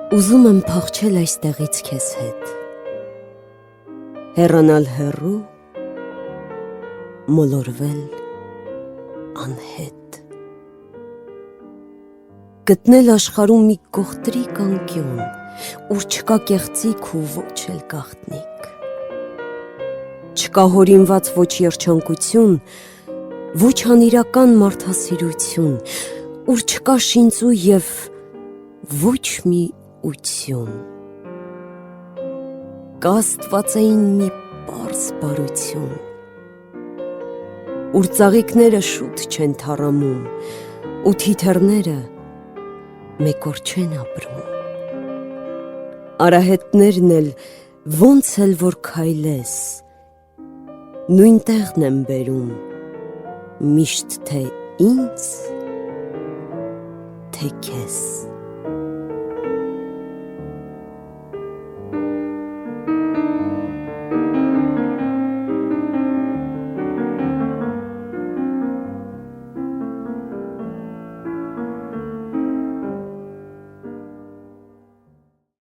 Ուզում եմ փախչել այստեղից քեզ հետ, հեռանալ հեռու, մոլորվել անհետ, գտնել աշխարհում մի կողտրիկ անկյուն, ուր չկա կեղծիք ու ոչ էլ գաղտնիք, չկա հորինված ոչ երջանկություն, ոչ անիրական մարդասիրություն, ուր չկա շինծու և ոչ մի ություն, կա աստվածային մի պարզ բարություն, ուր ծաղիկները շուտ չեն թառամում, ու թիթեռները մեկ օր չեն ապրում, արահետներն էլ ոնց էլ որ քայլես, նույն տեղն են բերում, միշտ թե ինձ, թե քեզ։